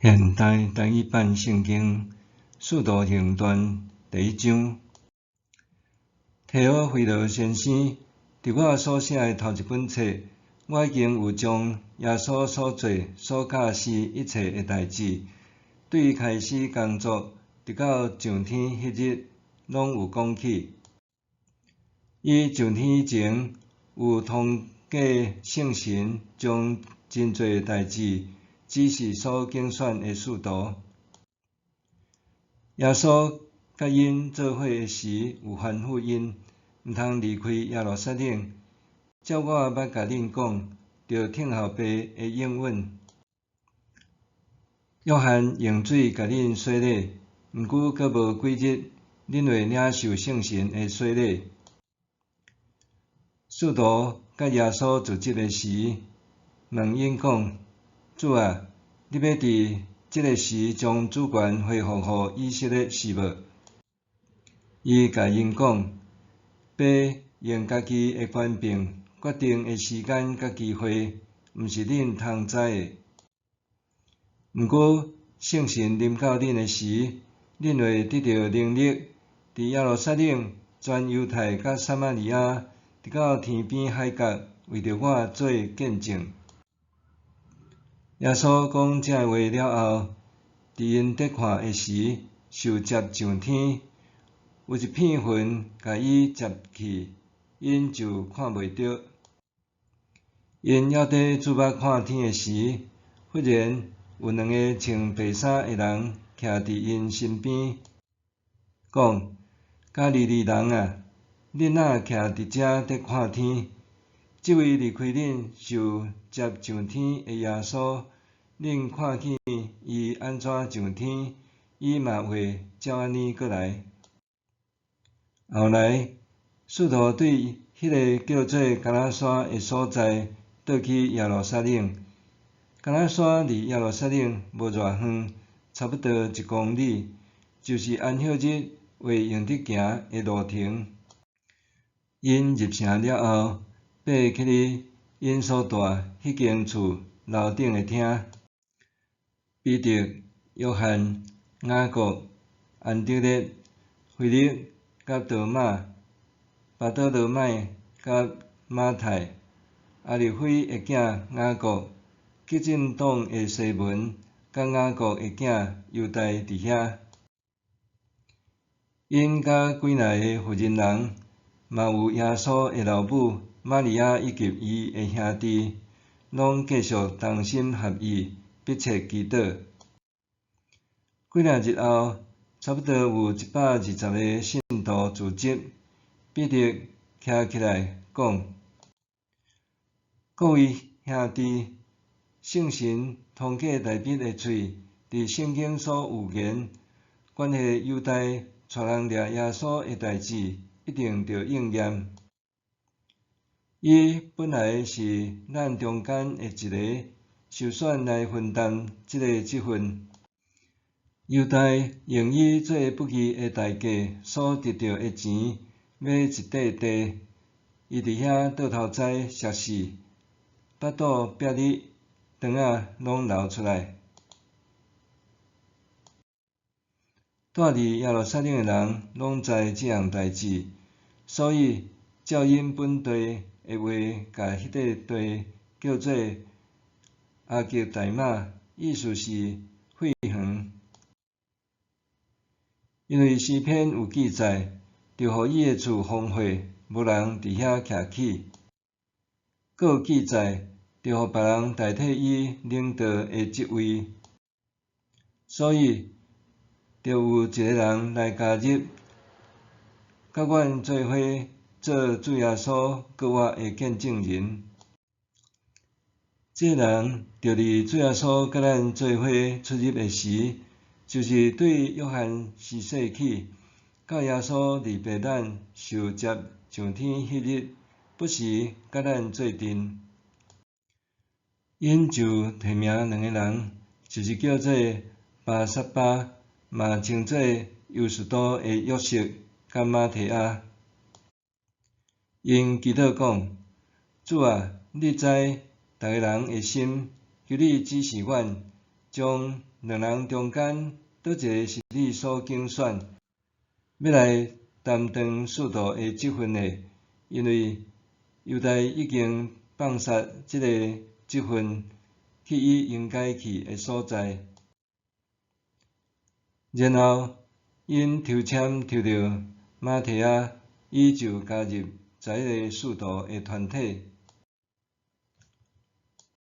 现代台语版圣经使徒行传第1章。提奥菲罗先生，伫我所写的头一本册，我已经有将耶稣所做、所教示一切的代志，对开始工作直到上天迄日，拢有讲起。伊上天以前，有通过圣神将真侪代志指示所拣选的使徒。耶稣甲因做伙的时，有吩咐因毋通离开耶路撒冷。照我捌甲恁讲，着听候爸的应允。约翰用水甲恁洗礼，毋久阁无几日，恁会领受圣神的洗礼。使徒甲耶稣自责的时，问因讲：主啊，你要伫即个时将主权恢复予以色列是无？伊甲因讲：爸用家己的权柄决定的时间甲机会，毋是恁通知的。毋过圣神临到恁的时，恁会得到能力，伫耶路撒冷、全犹太甲撒玛利亚，直到天边海角，为着我做见证。耶稣讲这话了后，伫因得看的时，受接上天，有一片云甲伊接去，因就看袂到。因还伫注目看天的时，忽然有2个穿白衫的人徛伫因身边，讲：加利利人啊，恁哪徛伫遮得看天？即位离开恁受接上天的耶稣，恁看见伊安怎上天，伊嘛会照安尼过来。后来，使徒对迄个叫做橄榄山的所在倒去耶路撒冷。橄榄山离耶路撒冷无偌远，差不多1公里，就是安息日会用得行的路程。因入城了后，爬去哩因所住迄间厝楼顶的厅。彼得、约翰、雅各、安德烈、腓力甲多马、巴多罗买甲马太、阿里斐的囝雅各、激进党的西门甲雅各的囝犹大伫遐。因甲几若个妇人人，嘛有耶稣的老母玛利亚以及伊的兄弟，拢继续同心合意，迫切祈祷。几若日后，差不多有120个信徒聚集。彼得徛起来讲：各位兄弟，圣神通过大笔的喙，伫圣经所有言，关系犹大带人掠耶稣的代志，一定着应验。伊本来是咱中间的一个，受选来分担即个职分。犹大用伊做不义的代价所得到的钱，买一块地，伊伫遐倒头栽石屎，巴肚壁里肠仔拢流出来。住伫耶路撒冷的人拢知即样代志，所以照因本地的话，甲迄块地叫做阿吉大马，意思是废园。因为诗篇有记载，着互伊的厝荒废，无人伫遐徛起；阁有记载，着互别人代替伊领导的职位，所以着有一个人来加入，甲阮做伙做主耶稣搁我的见证人。这个人着伫主耶稣甲咱做伙出入的时，就是对约翰施洗起，到耶稣离别咱受接上天迄日，不时甲咱做阵。因就提名2个人，就是叫做巴撒巴，嘛称做犹士都的约瑟甲马提亚。因祈祷讲：主啊，你知逐个人的心，求你指示阮，将两人中间倒一个是你所竞选要来担当使徒的职分的，因为犹大已经放下这个职分，去伊应该去的所在。然后，因抽签抽到马提亚，伊就加入在迄个使徒的团体。